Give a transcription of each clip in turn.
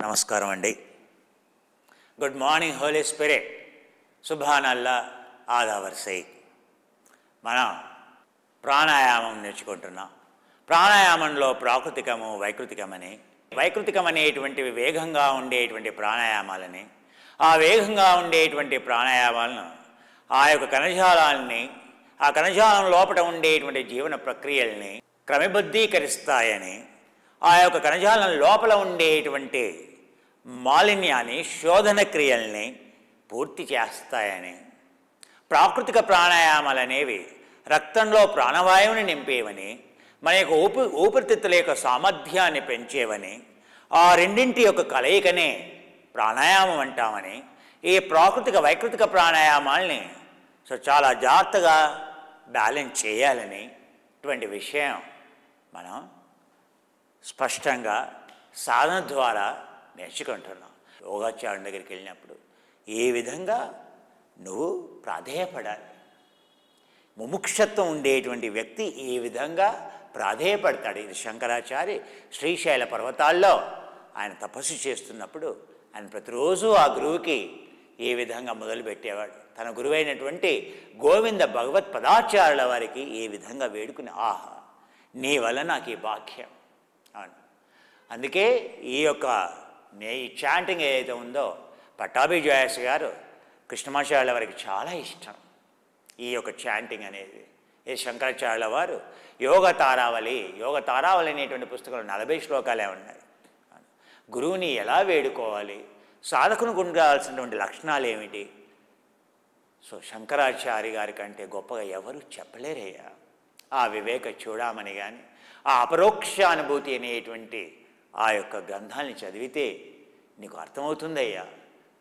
నమస్కారం అండి. Good morning holy spirit, సుబ్హానల్లా, ఆదావర్సై. మనం ప్రాణాయామం నేర్చుకుంటున్నాం. ప్రాణాయామంలో ప్రాకృతికము, వైకృతికమని, వైకృతికం అనేటువంటివి వేగంగా ఉండేటువంటి ప్రాణాయామాలని, ఆ వేగంగా ఉండేటువంటి ప్రాణాయామాలను ఆ యొక్క కణజాలాన్ని, ఆ కణజాలం లోపల ఉండేటువంటి జీవన ప్రక్రియల్ని క్రమబద్ధీకరిస్తాయని, ఆ యొక్క కణజాలం లోపల ఉండేటువంటి మాలిన్యాన్ని, శోధన క్రియల్ని పూర్తి చేస్తాయని, ప్రాకృతిక ప్రాణాయామాలు అనేవి రక్తంలో ప్రాణవాయువుని నింపేవని, మన యొక్క ఊపిరితిత్తుల యొక్క సామర్థ్యాన్ని పెంచేవని, ఆ రెండింటి యొక్క కలయికనే ప్రాణాయామం అంటామని, ఈ ప్రాకృతిక వైకృతిక ప్రాణాయామాల్ని చాలా జాగ్రత్తగా బ్యాలెన్స్ చేయాలని ఇటువంటి విషయం మనం స్పష్టంగా సాధన ద్వారా నేర్చుకుంటున్నాం. యోగాచార్యుని దగ్గరికి వెళ్ళినప్పుడు ఏ విధంగా నువ్వు ప్రాధేయపడాలి, ముముక్షత్వం ఉండేటువంటి వ్యక్తి ఏ విధంగా ప్రాధేయపడతాడు. ఇది శంకరాచార్య శ్రీశైల పర్వతాల్లో ఆయన తపస్సు చేస్తున్నప్పుడు ఆయన ప్రతిరోజు ఆ గురువుకి ఏ విధంగా మొదలుపెట్టేవాడు. తన గురువైనటువంటి గోవింద భగవత్ పదాచార్యుల వారికి ఏ విధంగా వేడుకుని, ఆహా నీ వల్ల నాకు ఈ భాగ్యం అవును. అందుకే ఈ చాంటింగ్ ఏదైతే ఉందో పట్టాభి జోయాస్ గారు కృష్ణమాచార్యుల వారికి చాలా ఇష్టం. ఈ యొక్క చాంటింగ్ అనేది ఈ శంకరాచార్యుల వారు యోగ తారావళి అనేటువంటి పుస్తకంలో 40 శ్లోకాలే ఉన్నాయి. గురువుని ఎలా వేడుకోవాలి, సాధకునికి ఉండాల్సినటువంటి లక్షణాలు ఏమిటి, శంకరాచార్య గారి కంటే గొప్పగా ఎవరు చెప్పలేరయ్యా. ఆ వివేక చూడమని కానీ, ఆ అపరోక్షానుభూతి అనేటువంటి ఆ యొక్క గ్రంథాన్ని చదివితే నీకు అర్థమవుతుందయ్యా.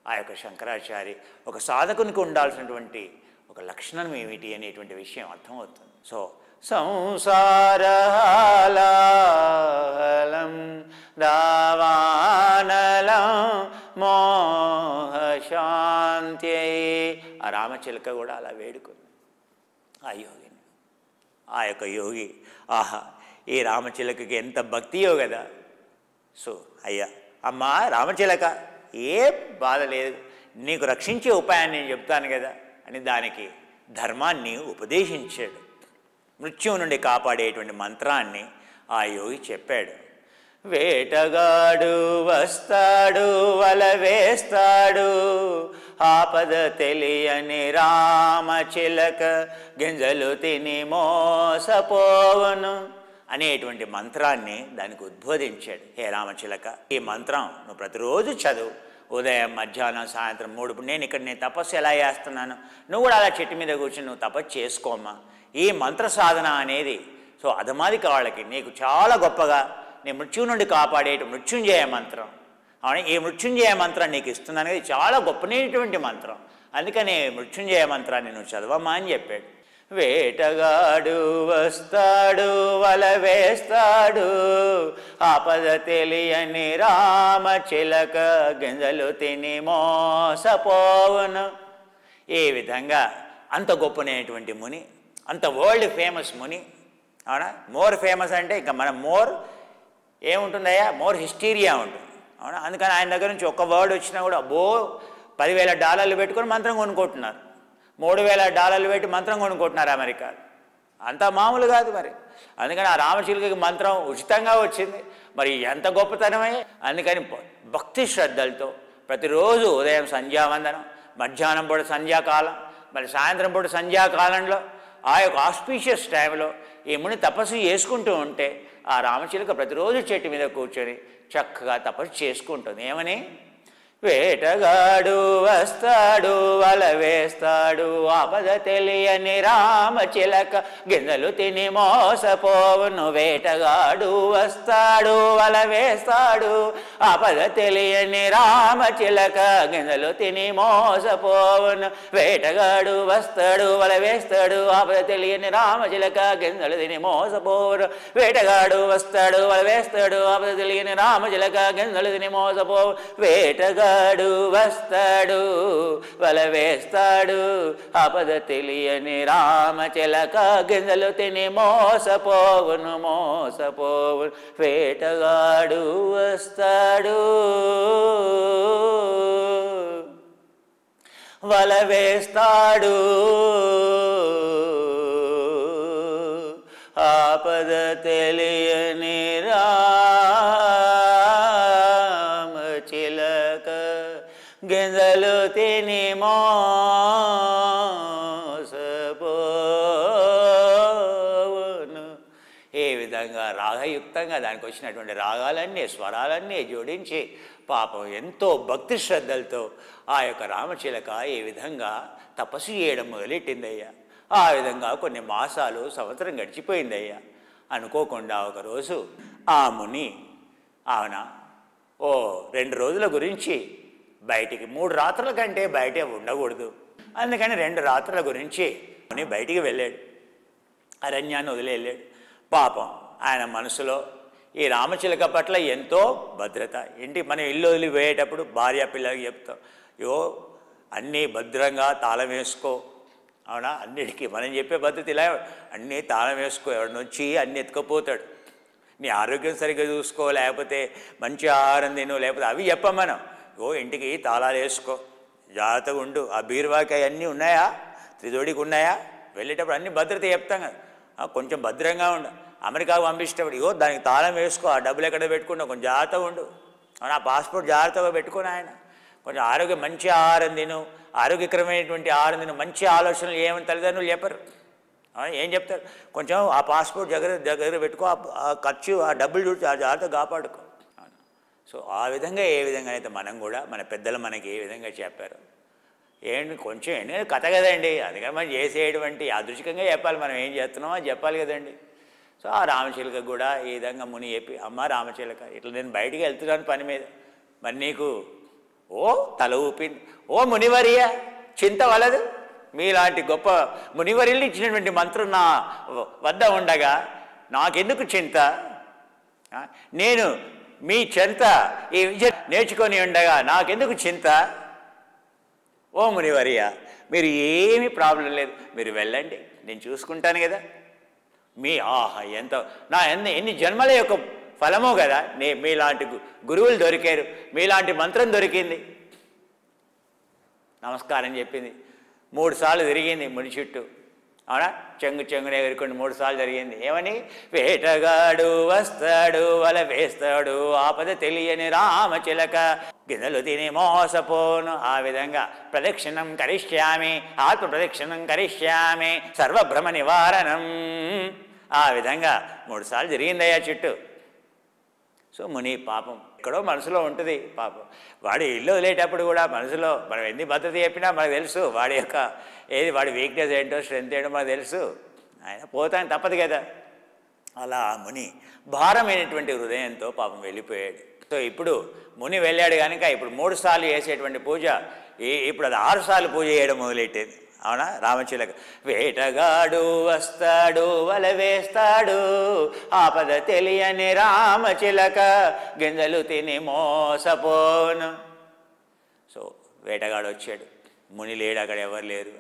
ఆ యొక్క శంకరాచార్య ఒక సాధకునికి ఉండాల్సినటువంటి ఒక లక్షణం ఏమిటి అనేటువంటి విషయం అర్థమవుతుంది. సంసారహాలం దావానలం మోహశాంత్యై. ఆ రామచిలక కూడా అలా వేడుకుంది ఆ యోగిని. ఆ యొక్క యోగి, ఆహా ఈ రామచిలకకి ఎంత భక్తియో కదా. అయ్యా అమ్మా రామచిలక, ఏ బాధ లేదు, నీకు రక్షించే ఉపాయాన్ని నేను చెప్తాను కదా అని దానికి ధర్మాన్ని ఉపదేశించాడు. మృత్యువు నుండి కాపాడేటువంటి మంత్రాన్ని ఆ యోగి చెప్పాడు. వేటగాడు వస్తాడు, వల వేస్తాడు, ఆపద తెలియని రామచిలక, గింజలు తిని మోసపోవను అనేటువంటి మంత్రాన్ని దానికి ఉద్బోధించాడు. హే రామచిలక, ఈ మంత్రం నువ్వు ప్రతిరోజు చదువు, ఉదయం మధ్యాహ్నం సాయంత్రం 3. నేను తపస్సు ఎలా చేస్తున్నాను, నువ్వు కూడా అలా చెట్టు మీద కూర్చొని నువ్వు తపస్సు చేసుకోమ్మా. ఈ మంత్ర సాధన అనేది అధమాదిక వాళ్ళకి నీకు చాలా గొప్పగా నీ మృత్యువు నుండి కాపాడేట మృత్యుంజయ మంత్రం. అవును, ఈ మృత్యుంజయ మంత్రం నీకు ఇస్తుంది అనేది చాలా గొప్పనైనటువంటి మంత్రం. అందుకని మృత్యుంజయ మంత్రాన్ని నువ్వు చదవమ్మా అని చెప్పాడు. వేటగాడు వస్తాడు, వల వేస్తాడు, ఆపద తెలియని రామచిలక, గింజలు తిని మోసపోవును. ఈ విధంగా అంత గొప్పనైనటువంటి ముని, అంత వరల్డ్ ఫేమస్ ముని. అవునా, మోర్ ఫేమస్ అంటే ఇంకా మనం మోర్ ఏముంటుందయ్యా, మోర్ హిస్టీరియా ఉంటుంది. అవునా, అందుకని ఆయన దగ్గర నుంచి ఒక్క వర్డ్ వచ్చినా కూడా $10,000 పెట్టుకొని మంత్రం కొనుక్కుంటున్నారు, $3,000 పెట్టి మంత్రం కొనుక్కుంటున్నారు అమెరికాలో. అంత మామూలు కాదు మరి. అందుకని ఆ రామచిలుకకి మంత్రం ఉచితంగా వచ్చింది. మరి ఎంత గొప్పతనమే. అందుకని భక్తి శ్రద్ధలతో ప్రతిరోజు ఉదయం సంధ్యావందనం, మధ్యాహ్నం పూట సంధ్యాకాలం, మరి సాయంత్రం పూట సంధ్యాకాలంలో ఆ యొక్క ఆస్పీషియస్ టైంలో ఈ ముని తపస్సు చేసుకుంటూ ఉంటే ఆ రామచిలుక ప్రతిరోజు చెట్టు మీద కూర్చొని చక్కగా తపస్సు చేసుకుంటుంది. ఏమని, వేటగాడు వస్తాడు, వల వేస్తాడు, ఆపద తెలియని రామచిలక, గింజలు తిని మోసపోవును. వేటగాడు వస్తాడు, వల వేస్తాడు, ఆపద తెలియని రామచిలక, గింజలు తిని మోసపోవును. వేటగాడు వస్తాడు, వల వేస్తాడు, ఆపద తెలియని రామచిలక, గింజలు తిని మోసపోవును. వేటగాడు వస్తాడు, వల వేస్తాడు, ఆపద తెలియని రామచిలక, గింజలు తిని మోసపోవు. వేటగాడు వేటగాడు వస్తాడు వల వేస్తాడు ఆపద తెలియని రామచిలక గింజలు తిని మోసపోవును మోసపోవును వేటగాడు వస్తాడు వల వేస్తాడు ఆపద తెలియని రామచిలక గింజలు తిని మోసపోవును. ఏ విధంగా రాగయుక్తంగా దానికి వచ్చినటువంటి రాగాలన్నీ స్వరాలన్నీ జోడించి పాపం ఎంతో భక్తి శ్రద్ధలతో ఆ యొక్క రామచిలక ఈ విధంగా తపస్సు చేయడం మొదలెట్టిందయ్యా. ఆ విధంగా కొన్ని మాసాలు సంవత్సరం గడిచిపోయిందయ్యా. అనుకోకుండా ఒకరోజు ఆ ముని అవునా 2 రోజుల గురించి బయటికి 3 రాత్రుల కంటే బయటే ఉండకూడదు, అందుకని 2 రాత్రుల గురించి ముని బయటికి వెళ్ళాడు. అరణ్యాన్ని వదిలి వెళ్ళాడు. పాపం ఆయన మనసులో ఈ రామచిలక పట్ల ఎంతో భద్రత. ఏంటి మనం ఇల్లు వదిలిపోయేటప్పుడు భార్య పిల్లలకి చెప్తాం, అన్నీ భద్రంగా తాళం వేసుకో, అవునా, అన్నిటికీ మనం చెప్పే పద్ధతి ఇలా అన్నీ తాళం వేసుకో, ఎవరిని వచ్చి అన్నీ ఎత్తుకపోతాడు, నీ ఆరోగ్యం సరిగ్గా చూసుకో, లేకపోతే మంచి ఆహారం తిను, లేకపోతే అవి చెప్పం మనం. ఇంటికి తాళాలు వేసుకో, జాగ్రత్తగా ఉండు, ఆ బీరువాకి అవన్నీ ఉన్నాయా, త్రిజోడికి ఉన్నాయా, వెళ్ళేటప్పుడు అన్ని భద్రత చెప్తాం కదా, కొంచెం భద్రంగా ఉండు. అమెరికాకు పంపించేటప్పుడు దానికి తాళం వేసుకో, ఆ డబ్బులు ఎక్కడ పెట్టుకున్నావు, కొంచెం జాగ్రత్తగా ఉండు, ఆ పాస్పోర్ట్ జాగ్రత్తగా పెట్టుకుని ఆయన కొంచెం ఆరోగ్యం మంచి ఆహారం తిను, ఆరోగ్యకరమైనటువంటి ఆహారం తిను, మంచి ఆలోచనలు ఏమని తల్లిదండ్రులు చెప్పరు, ఏం చెప్తారు, కొంచెం ఆ పాస్పోర్ట్ దగ్గర పెట్టుకో, ఆ ఖర్చు ఆ డబ్బులు చూసి ఆ జాగ్రత్తగా కాపాడుకో. సో ఆ విధంగా ఏ విధంగా అయితే మనం కూడా మన పెద్దలు మనకి ఏ విధంగా చెప్పారు, కొంచెం కథ కదండి, అందుకని మనం చేసేటువంటి యాదృచ్ఛికంగా చెప్పాలి, మనం ఏం చేస్తున్నామో అది చెప్పాలి కదండి. సో ఆ రామచిలక కూడా ఈ విధంగా ముని చెప్పి, అమ్మ రామచిలక ఇట్లా నేను బయటికి వెళ్తున్నాను పని మీద, మరి నీకు తల ఊపింది, మునివర్య చింత వలదు, మీలాంటి గొప్ప మునివర్యులు ఇచ్చినటువంటి మంత్రం నా వద్ద ఉండగా నాకెందుకు చింత, నేను మీ చెంత ఈ విద్య నేర్చుకొని ఉండగా నాకెందుకు చింత, మునివర్య మీరు ఏమీ ప్రాబ్లం లేదు, మీరు వెళ్ళండి, నేను చూసుకుంటాను కదా, మీ ఎంత నా ఎన్ని జన్మల యొక్క ఫలమో కదా, మీలాంటి గురువులు దొరికారు, మీలాంటి మంత్రం దొరికింది, నమస్కారం చెప్పింది. 3 సార్లు తిరిగింది ముని చుట్టూ, అవునా, చెంగున ఎగురుకొని 3 సార్లు జరిగింది. ఏమని, వేటగాడు వస్తాడు వల వేస్తాడు ఆపద తెలియని రామచిలక గింజలు తిని మోసపోను. ఆ విధంగా ప్రదక్షిణం కరిష్యామి, ఆత్మ ప్రదక్షిణం కరిష్యామి, సర్వభ్రమ నివారణం. ఆ విధంగా 3 సార్లు జరిగిందయ్యా చుట్టూ. సో ముని పాపం ఎక్కడో మనసులో ఉంటుంది పాపం, వాడి ఇల్లు వదిలేటప్పుడు కూడా మనసులో మనం ఎన్ని భద్రత చెప్పినా మనకు తెలుసు, వాడి యొక్క వాడి వీక్నెస్ ఏంటో స్ట్రెంత్ ఏంటో మనకు తెలుసు, ఆయన పోతానికి తప్పదు కదా. అలా ముని భారమైనటువంటి హృదయంతో పాపం వెళ్ళిపోయాడు. సో ఇప్పుడు ముని వెళ్ళాడు కనుక ఇప్పుడు 3 సార్లు చేసేటువంటి పూజ ఇప్పుడు అది 6 సార్లు పూజ చేయడం మొదలెట్టేది, అవునా. రామచిలక వేటగాడు వస్తాడు వల వేస్తాడు ఆపద తెలియని రామచిలక గింజలు తిని మోసపోను. సో వేటగాడు వచ్చాడు, ముని లేడు, అక్కడ ఎవరు లేరు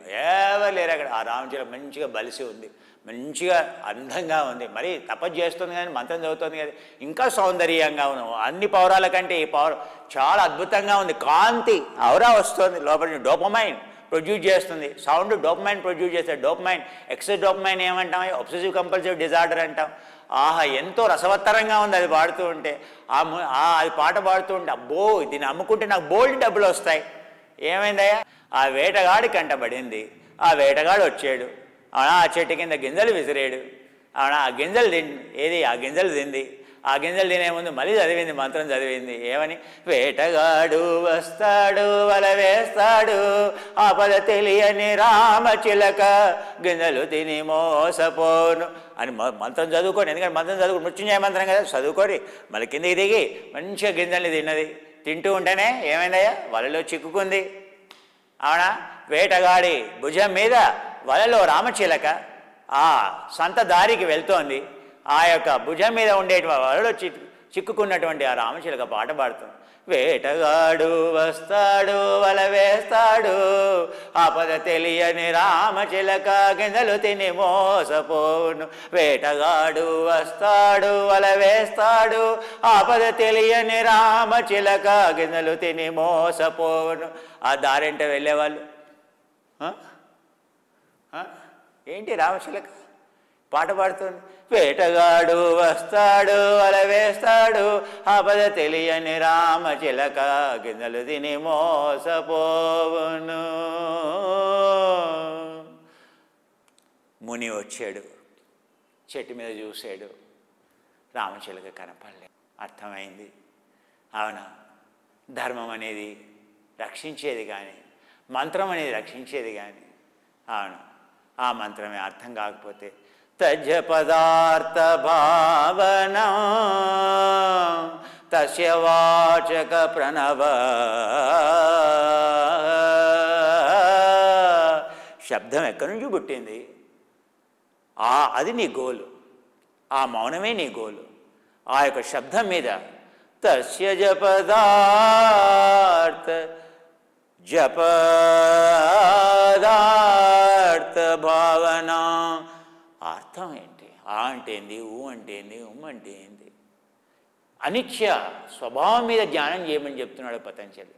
అక్కడ. ఆ రామచిలక మంచిగా బలిసి ఉంది, మంచిగా అందంగా ఉంది, మరి తపస్సు చేస్తుంది కానీ మంత్రం చదువుతుంది కదా, ఇంకా సౌందర్యంగా ఉంది. అన్ని పౌరాల కంటే ఈ పౌరం చాలా అద్భుతంగా ఉంది, కాంతి ఔరా వస్తుంది, లోపల డోపమైన్ ప్రొడ్యూస్ చేస్తుంది, సౌండ్ డోపమైన్ ప్రొడ్యూస్ చేస్తుంది. డోపమైన్ ఎక్సెస్ డోపమైన్ ఏమంటాం, ఒబ్సెసివ్ కంపల్సివ్ డిజార్డర్ అంటాం. ఎంతో రసవత్తరంగా ఉంది అది పాడుతూ ఉంటే, అది పాట పాడుతూ ఉంటే అబ్బో దీన్ని అమ్ముకుంటే నాకు బోల్డ్ డబ్బులు వస్తాయి. ఏమైందయ్యా, ఆ వేటగాడి కంటబడింది, ఆ వేటగాడు వచ్చాడు, ఆ చెట్టు కింద గింజలు విసిరాడు, ఆ గింజలు ఆ గింజలు తింది, ఆ గింజలు తినే ముందు మళ్ళీ చదివింది, మంత్రం చదివింది. ఏమని, వేటగాడు వస్తాడు వల వేస్తాడు ఆపద తెలియని రామచిలక గింజలు తిని మోసపోను అని మంత్రం చదువుకొని, ఎందుకంటే మంత్రం చదువుకొని మృత్యుంజయ మంత్రం కదా, చదువుకొని మళ్ళీ కిందకి దిగి మంచిగా గింజల్ని తిన్నది. తింటూ ఉంటేనే ఏమైందయ్యా, వలలో చిక్కుకుంది, అవునా. వేటగాడి భుజం మీద వలలో రామచిలక ఆ సంత దారికి వెళ్తోంది, ఆ యొక్క భుజం మీద ఉండేటి వలలో చిక్కుకున్నటువంటి ఆ రామచిలక పాట పాడుతుంది. వేటగాడు వస్తాడు వల వేస్తాడు, ఆపద తెలియని రామచిలక గింజలు తిని మోసపోవును. వేటగాడు వస్తాడు వల వేస్తాడు, ఆపద తెలియని రామచిలక గింజలు తిని మోసపోవును. ఆ దారింట వెళ్ళేవాళ్ళు ఏంటి రామచిలక పాట పాడుతుంది. వేటగాడు వస్తాడు వల వేస్తాడు, ఆపద తెలియని రామచిలక గింజలు తిని మోసపోవును. ముని వచ్చాడు, చెట్టు మీద చూశాడు, రామచిలక కనపడలేదు. అర్థమైంది, అవునా, ధర్మం అనేది రక్షించేది కానీ మంత్రం అనేది రక్షించేది కానీ, అవును, ఆ మంత్రమే అర్థం కాకపోతే తజ్జ పదార్థ భావన తస్య వాచక ప్రణవ. శబ్దం ఎక్కడి నుంచి పుట్టింది? అది నీ గోలు, ఆ మౌనమే నీ గోలు. ఆ యొక్క శబ్దం మీద తస్య జపదార్థ జపదార్థ భావన. అర్థం ఏంటి? ఆ అంటే ఏంది, ఊ అంటే ఏంది, ఉమ్ అంటే ఏంది? అనిత్య స్వభావం మీద ధ్యానం చేయమని చెప్తున్నాడు పతంజలి.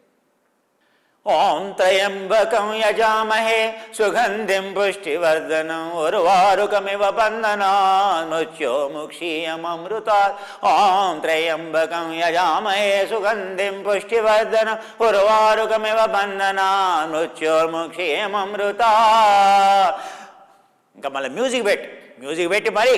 ఓం త్రయంబకం యజామహే సుగంధిం పుష్టివర్ధనం ఉర్వారుకమివ బంధనాన్ మృత్యోముక్షీయమమృతాత్. ఓం త్రయంబకం యజామహే సుగంధిం పుష్టివర్ధనం ఉర్వారుకమివ బంధనాన్ మృత్యోర్ముక్షీయమమృతాత్. ఇంకా మళ్ళీ మ్యూజిక్ పెట్టి మరి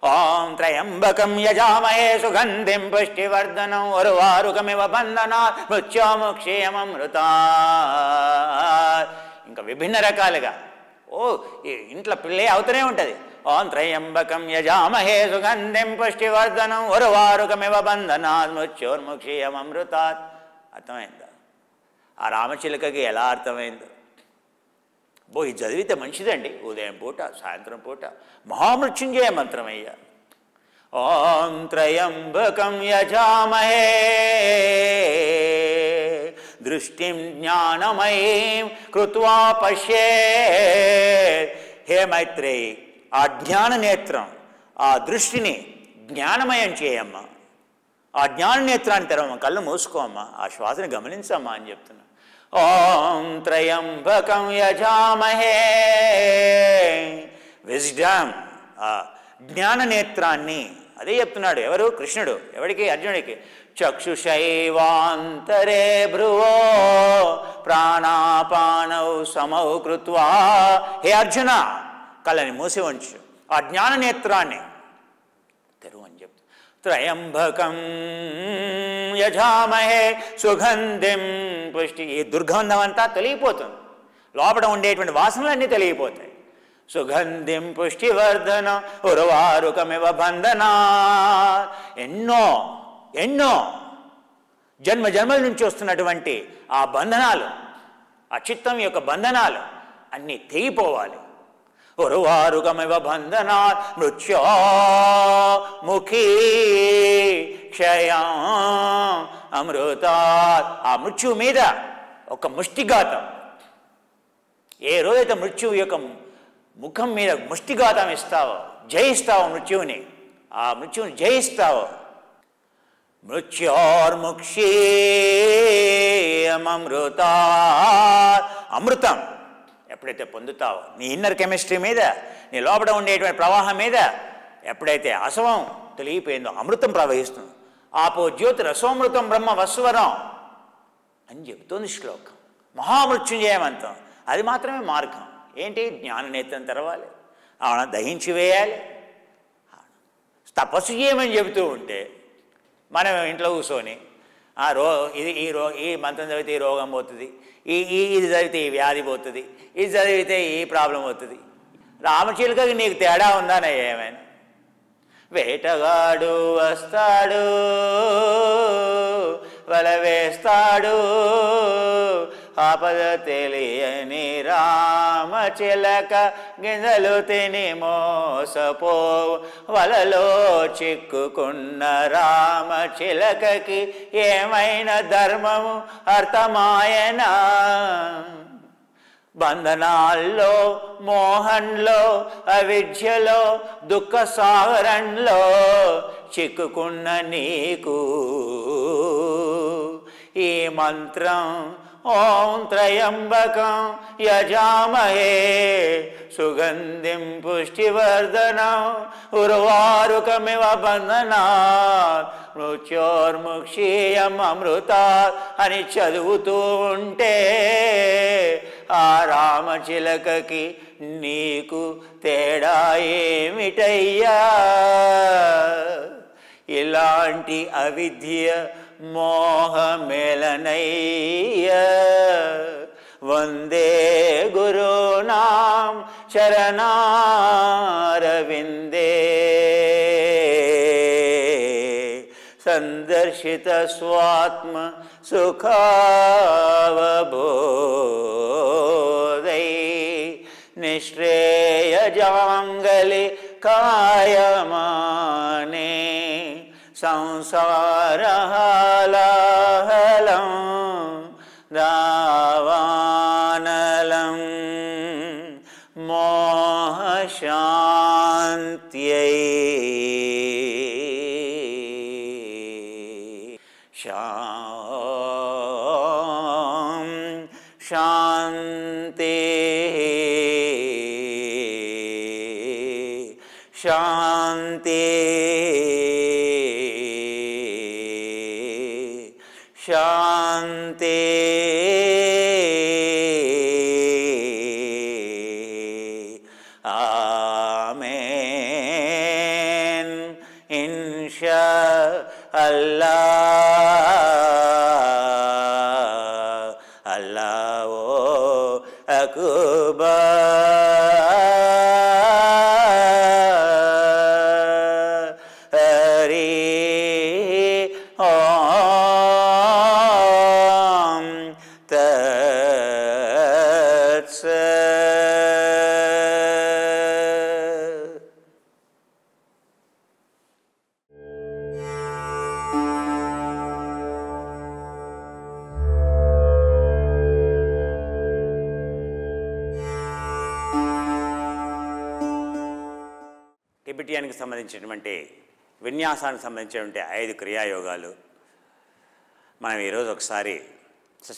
ఓం త్రయంబకం యజామహే సుగంధిం పుష్టివర్ధనం ఉర్వారుకమివ బంధనాత్ మృత్యోముక్షీయమమృతాత్. ఇంకా విభిన్న రకాలుగా ఇంట్లో ప్లే అవుతూనే ఉంటుంది. ఓం త్రయంబకం యజామహే సుగంధిం పుష్టివర్ధనం ఉర్వారుకమివ బంధనాత్ మృత్యోర్ముక్షీయమమృతాత్. అర్థమైందా? ఆ రామచిలకకి ఎలా అర్థమైందో. ఇది చదివితే మంచిదండి, ఉదయం పూట సాయంత్రం పూట. మహామృత్యుంజయ మంత్రం అయ్యా. ఓం త్రయంబకం యజామహే దృష్టిం జ్ఞానమయీం కృత్వా పశ్యేత్. హే మైత్రేయి, ఆ జ్ఞాన నేత్రం, ఆ దృష్టిని జ్ఞానమయం చేయమ్మా. ఆ జ్ఞాన నేత్రాన్ని తెరవమ్మ, కళ్ళు మూసుకోమ్మా, ఆ శ్వాసని గమనించమ్మా అని చెప్తున్నా. ఓం త్రయంబకం యజామహే విజ్డమ్, ఆ జ్ఞాన నేత్రాన్ని. అదే చెప్తున్నాడు ఎవరు? కృష్ణుడు. ఎవడికి? అర్జునుడికి. చక్షుషైవాంతరే భ్రువో ప్రాణాపానౌ సమౌ కృత్వా. హే అర్జున, కళ్ళని మూసి ఉంచు, ఆ జ్ఞాన నేత్రాన్ని తెరువు అని చెప్తు. త్రయంబకం యజామహే సుగంధిం పుష్టి. ఈ దుర్గంధం అంతా తొలగిపోతుంది, లోపల ఉండేటువంటి వాసనలన్నీ తొలగిపోతాయి. సుగంధిం పుష్టివర్ధనం ఉర్వారుకమివ బంధనాత్. ఎన్నో ఎన్నో జన్మల నుంచి వస్తున్నటువంటి ఆ బంధనాలు, ఆ చిత్తం యొక్క బంధనాలు అన్నీ తెగిపోవాలి. ఉర్వారుకమివ బంధనాత్ మృత్యోముఖీ క్షయం అమృతాత్. ఆ మృత్యువు మీద ఒక ముష్టిఘాతం. ఏ రోజైతే మృత్యువు యొక్క ముఖం మీద ముష్టిఘాతం ఇస్తావో, జయిస్తావో మృత్యువుని, ఆ మృత్యువుని జయిస్తావో, మృత్యోర్ముక్షీయమమృతాత్. అమృతం ఎప్పుడైతే పొందుతావో, నీ ఇన్నర్ కెమిస్ట్రీ మీద, నీ లోపల ఉండేటువంటి ప్రవాహం మీద ఎప్పుడైతే అసవం తొలగిపోయిందో అమృతం ప్రవహిస్తుంది. ఆపో జ్యోతి రసోమృతం బ్రహ్మ వస్వరం అని చెబుతోంది శ్లోకం. మహామృత్యుంజయమంతం. అది మాత్రమే మార్గం. ఏంటి? జ్ఞాననేత్రం తెరవాలి, అవునా, దహించి వేయాలి, తపస్సు చేయమని చెబుతూ ఉంటే మనం ఇంట్లో కూర్చొని ఈ మంత్రం చదివితే ఈ రోగం పోతుంది, ఇది చదివితే ఈ వ్యాధి పోతుంది, ఇది చదివితే ఈ ప్రాబ్లం అవుతుంది. రామచిలుకకి నీకు తేడా ఉందానే ఏమైనా? వేటగాడు వస్తాడు వల వేస్తాడు, ఆపద తెలియని రామచిలక గింజలు తిని మోసపోవు వలలో చిక్కుకున్న రామచిలకకి ఏమైనా ధర్మము అర్థమాయనా బంధనాల్లో మోహంలో అవిద్యలో దుఃఖ సాగరంలో చిక్కుకున్న నీకు ఈ మంత్రం ఓం త్రయంబకం యజామహే సుగంధిం పుష్టివర్ధనం ఉర్వారుకమివ బంధనాత్ మృత్యోర్ముక్షీయం అమృతాత్ అని చదువుతూ ఉంటే ఆ రామచిలకకి నీకు తేడా ఏమిటయ్యా ఇలాంటి అవిద్య మోహమేలనయ్య వందే గురునాం చరణారవిందే సందర్శిత స్వాత్మ సుఖావబోధై నిశ్రేయజాంగలి కాయమానే సంసారహాలాహలం దావానలం మోహశాంత్యై శాంతి శాంతి శాంతి ఆమేన్ ఇన్షా అల్లాహ్ అల్లాహు అక్బర్ టిబెటియన్కి సంబంధించినటువంటి విన్యాసానికి సంబంధించినటువంటి 5 క్రియాయోగాలు మనం ఈరోజు ఒకసారి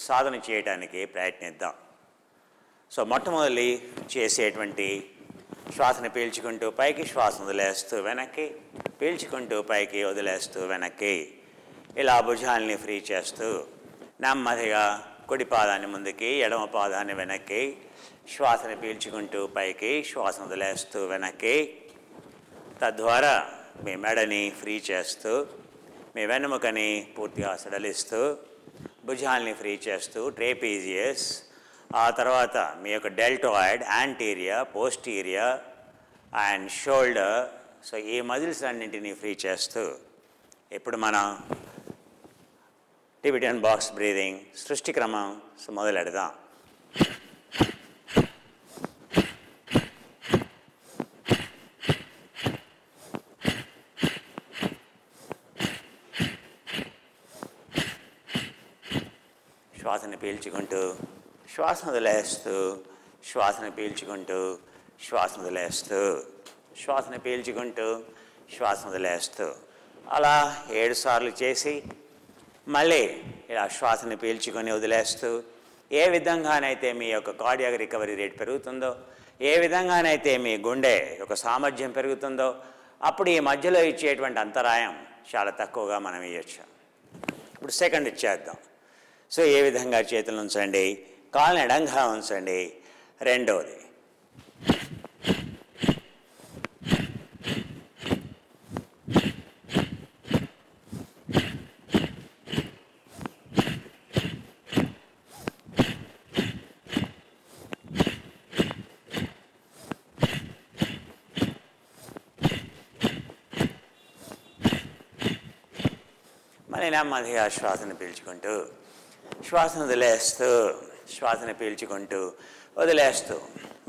సాధన చేయడానికి ప్రయత్నిద్దాం. సో మొట్టమొదటి చేసేటువంటి శ్వాసను పీల్చుకుంటూ పైకి, శ్వాసను వదిలేస్తూ వెనక్కి, పీల్చుకుంటూ పైకి, వదిలేస్తూ వెనక్కి, ఇలా భుజాలని ఫ్రీ చేస్తూ నెమ్మదిగా కుడి పాదాన్ని ముందుకి, ఎడమ పాదాన్ని వెనక్కి, శ్వాసను పీల్చుకుంటూ పైకి, శ్వాసను వదిలేస్తూ వెనక్కి, తద్వారా మీ మెడని ఫ్రీ చేస్తూ మీ వెన్నెముకని పూర్తిగా సడలిస్తూ భుజాల్ని ఫ్రీ చేస్తూ ట్రేపీజియస్, ఆ తర్వాత మీ యొక్క deltoid, anterior, posterior and shoulder, so ఈ మజిల్స్ అన్నింటినీ ఫ్రీ చేస్తూ ఇప్పుడు మనం టిబెటియన్ బాక్స్ బ్రీదింగ్ సృష్టి క్రమం మొదలెడదాం. శ్వాసను పీల్చుకుంటూ శ్వాసను వదిలేస్తూ, శ్వాసను పీల్చుకుంటూ శ్వాసను వదిలేస్తూ, శ్వాసను పీల్చుకుంటూ శ్వాసను వదిలేస్తూ అలా 7 సార్లు చేసి మళ్ళీ ఇలా శ్వాసను పీల్చుకొని వదిలేస్తూ ఏ విధంగానైతే మీ యొక్క కార్డియాక్ రికవరీ రేట్ పెరుగుతుందో, ఏ విధంగానైతే మీ గుండె యొక్క సామర్థ్యం పెరుగుతుందో అప్పుడు ఈ మధ్యలో ఇచ్చేటువంటి అంతరాయం చాలా తక్కువగా మనం ఇవ్వచ్చు. ఇప్పుడు సెకండ్ ఇచ్చేద్దాం. సో ఏ విధంగా చేతులు ఉంచండి, కాళ్ళని ఎడంగా ఉంచండి. రెండవది మళ్ళీ నెమ్మదిగా శ్వాసను పీల్చుకుంటూ శ్వాసను వదిలేస్తూ శ్వాసను పీల్చుకుంటూ వదిలేస్తూ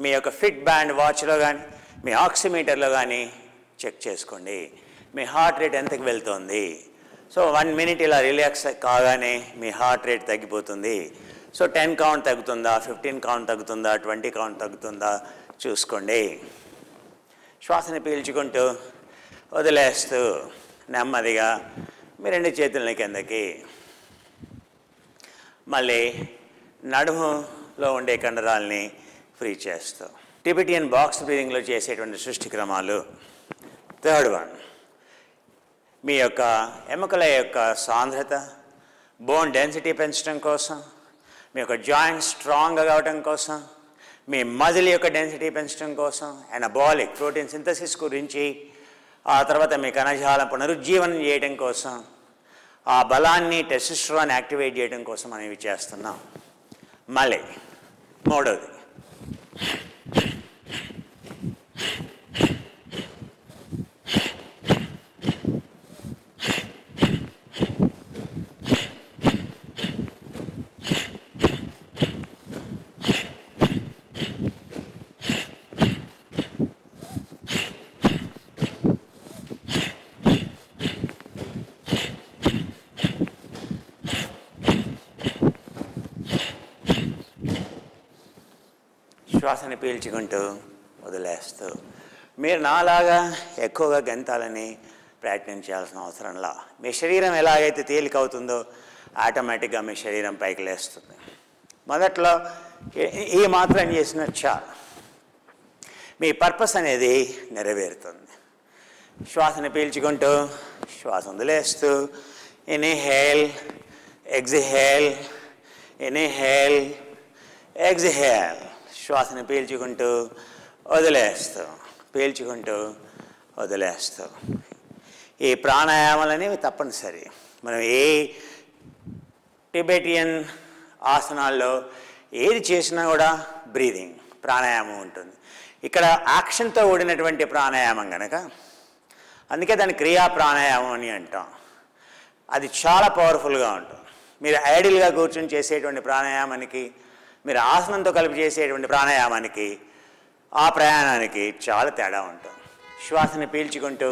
మీ యొక్క ఫిట్ బ్యాండ్ వాచ్లో కానీ మీ ఆక్సిమీటర్లో కానీ చెక్ చేసుకోండి మీ హార్ట్ రేట్ ఎంతకు వెళ్తుంది. సో 1 minute ఇలా రిలాక్స్ కాగానే మీ హార్ట్ రేట్ తగ్గిపోతుంది. సో 10 కౌంట్ తగ్గుతుందా, 15 కౌంట్ తగ్గుతుందా, 20 కౌంట్ తగ్గుతుందా చూసుకోండి. శ్వాసను పీల్చుకుంటూ వదిలేస్తూ నెమ్మదిగా మీ 2 చేతులని కిందకి, మళ్ళీ నడుములో ఉండే కండరాలని ఫ్రీ చేస్తూ టిబెటియన్ బాక్స్ బ్రీదింగ్లో చేసేటువంటి సృష్టి క్రమాలు. థర్డ్ వన్, మీ యొక్క ఎముకల యొక్క సాంద్రత, బోన్ డెన్సిటీ పెంచడం కోసం, మీ యొక్క జాయింట్స్ స్ట్రాంగ్గా కావడం కోసం, మీ మజిల్ యొక్క డెన్సిటీ పెంచడం కోసం, ఎనబాలిక్ ప్రోటీన్ సింథసిస్ గురించి, ఆ తర్వాత మీ కణజాలం పునరుజ్జీవనం చేయడం కోసం, ఆ బలాన్ని టెస్టోస్టెరాన్ యాక్టివేట్ చేయడం కోసం మనం ఇవి చేస్తున్నాం. మళ్ళీ మూడవది, శ్వాసని పీల్చుకుంటూ వదిలేస్తూ. మీరు నాలాగా ఎక్కువగా గెంతాలని ప్రయత్నం చేయాల్సిన అవసరంలా, మీ శరీరం ఎలాగైతే తేలిక అవుతుందో ఆటోమేటిక్గా మీ శరీరం పైకి లేస్తుంది. మొదట్లో ఈ మాత్రం చేసిన చాలు, మీ పర్పస్ అనేది నెరవేరుతుంది. శ్వాసని పీల్చుకుంటూ శ్వాస వదిలేస్తూ ఇన్హేల్ ఎగ్జిహేల్, ఇన్హేల్ ఎగ్జిహేల్. శ్వాసను పీల్చుకుంటూ వదిలేస్తూ, పీల్చుకుంటూ వదిలేస్తూ. ఈ ప్రాణాయామాలు అనేవి తప్పనిసరి. మనం ఏ టిబెటియన్ ఆసనాల్లో ఏది చేసినా కూడా బ్రీదింగ్ ప్రాణాయామం ఉంటుంది. ఇక్కడ యాక్షన్తో కూడినటువంటి ప్రాణాయామం కనుక అందుకే దాన్ని క్రియా ప్రాణాయామం అని అంటాం. అది చాలా పవర్ఫుల్గా ఉంటుంది. మీరు ఐడియల్గా కూర్చొని చేసేటువంటి ప్రాణాయామానికి, మీరు ఆసనంతో కలిపి చేసేటువంటి ప్రాణాయామానికి, ఆ ప్రయాణానికి చాలా తేడా ఉంటుంది. శ్వాసని పీల్చుకుంటూ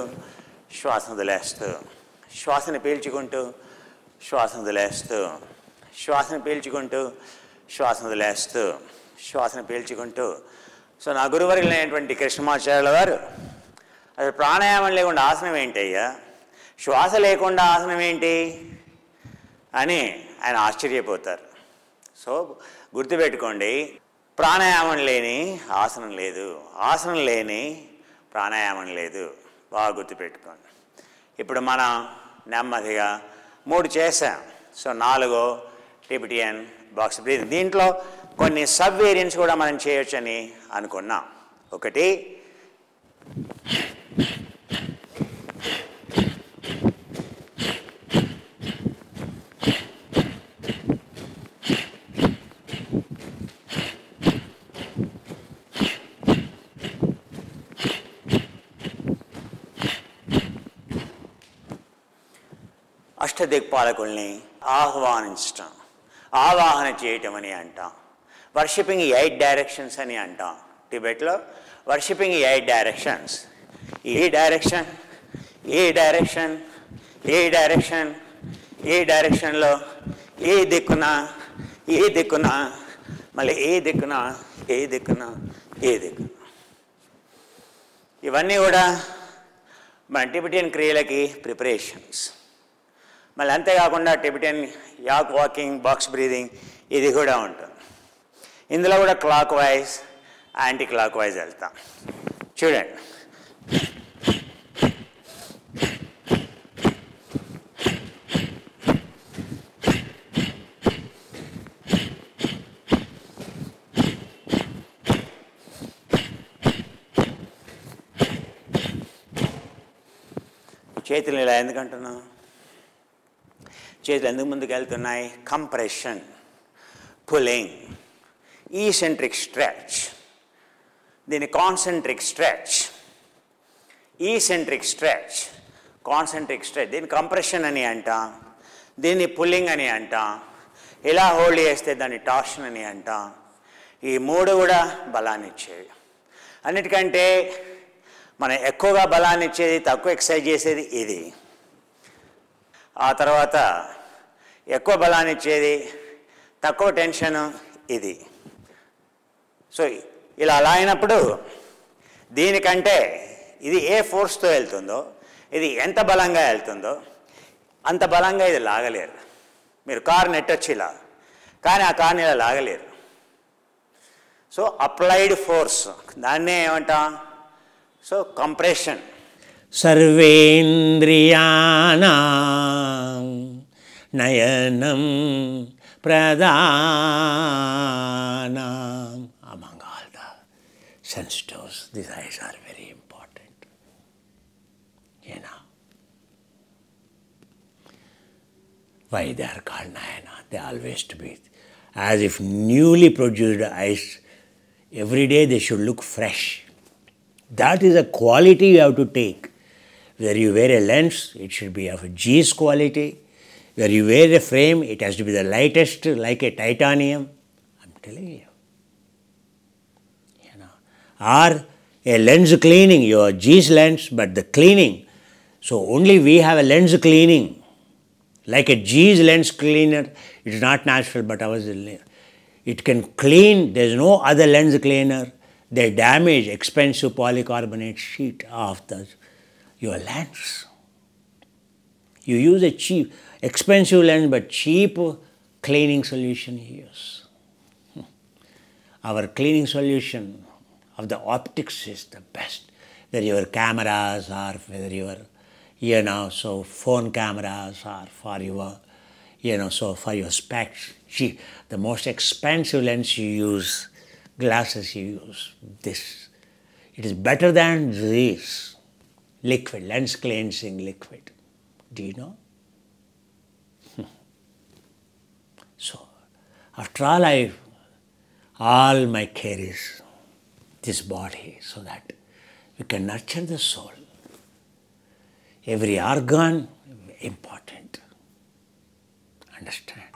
శ్వాసను వదిలేస్తూ, శ్వాసని పీల్చుకుంటూ శ్వాసను వదిలేస్తూ, శ్వాసను పీల్చుకుంటూ శ్వాసను వదిలేస్తూ, శ్వాసను పీల్చుకుంటూ. సో నా గురువర్యులైనటువంటి కృష్ణమాచార్యుల వారు అసలు ప్రాణాయామం లేకుండా ఆసనం ఏంటయ్యా, శ్వాస లేకుండా ఆసనం ఏంటి అని ఆయన ఆశ్చర్యపోతారు. సో గుర్తుపెట్టుకోండి, ప్రాణాయామం లేని ఆసనం లేదు, ఆసనం లేని ప్రాణాయామం లేదు. బాగా గుర్తుపెట్టుకోండి. ఇప్పుడు మనం నెమ్మదిగా 3 చేసాం. So 4 Tibetan box breathing. దీంట్లో కొన్ని సబ్ వేరియంట్స్ కూడా మనం చేయొచ్చని అనుకున్నాం. ఒకటి, అష్టదిక్పాలకుల్ని ఆహ్వానించటం, ఆవాహన చేయటం అని అంటాం. వర్షిపింగ్ 8 డైరెక్షన్స్ అని అంటాం. టిబెట్లో వర్షిపింగ్ 8 డైరెక్షన్స్. ఏ డైరెక్షన్, ఏ డైరెక్షన్, ఏ డైరెక్షన్, ఏ డైరెక్షన్లో ఏ దిక్కున, ఏ దిక్కున, మళ్ళీ ఏ దిక్కున, ఏ దిక్కున, ఏ దిక్కున. ఇవన్నీ కూడా మన టిబెటియన్ క్రియలకి ప్రిపరేషన్స్. మళ్ళీ అంతేకాకుండా టిబెటియన్ యాక్ వాకింగ్, బాక్స్ బ్రీదింగ్ ఇది కూడా ఉంటుంది. ఇందులో కూడా clock wise, anti clock wise వెళ్తాం. చూడండి, చేతులు ఇలా ఎందుకంటున్నాం, చేతులు ఎందుకు ముందుకు వెళ్తున్నాయి? కంప్రెషన్, పుల్లింగ్, ఈసెంట్రిక్ స్ట్రెచ్, దీన్ని concentric stretch, eccentric stretch, concentric stretch. దీన్ని కంప్రెషన్ అని అంటాం, దీన్ని పుల్లింగ్ అని అంటాం. ఇలా హోల్డ్ చేస్తే దాన్ని టార్షన్ అని అంటాం. ఈ మూడు కూడా బలాన్ని ఇచ్చేవి. అన్నిటికంటే మనం ఎక్కువగా బలాన్ని ఇచ్చేది, తక్కువ ఎక్సర్సైజ్ చేసేది ఇది. ఆ తర్వాత ఎక్కువ బలాన్ని ఇచ్చేది, తక్కువ టెన్షన్ ఇది. సో ఇలా అలా అయినప్పుడు దీనికంటే ఇది ఏ ఫోర్స్తో వెళ్తుందో, ఇది ఎంత బలంగా వెళ్తుందో అంత బలంగా ఇది లాగలేరు. మీరు కారు నెట్టొచ్చు ఇలా, కానీ ఆ కార్ని ఇలా లాగలేరు. సో అప్లైడ్ ఫోర్స్, దాన్నే ఏమంటాం? So compression. సర్వేంద్రియాణం నయనం ప్రధానం. Among all the sense doors, these eyes are very important. You know why they are called nayana? They always to be as if newly produced eyes. Every day they should look fresh. That is a quality you have to take. Where you wear a lens, it should be of a G's quality. Where you wear a frame, it has to be the lightest, like a titanium. I'm telling you. Or a lens cleaning, your G's lens, but the cleaning. So only we have a lens cleaning. Like a G's lens cleaner, it is not natural, but ours it can clean. There is no other lens cleaner. They damage expensive polycarbonate sheet of your lens. You use a cheap, expensive lens, but cheap cleaning solution you use. Our cleaning solution of the optics is the best. Whether your cameras or whether your, so phone cameras or for your, so for your specs. The most expensive lens you use, glasses you use, this. It is better than this liquid, lens cleansing liquid. Do you know? So, after all my care is this body, so that we can nurture the soul. Every organ important. Understand?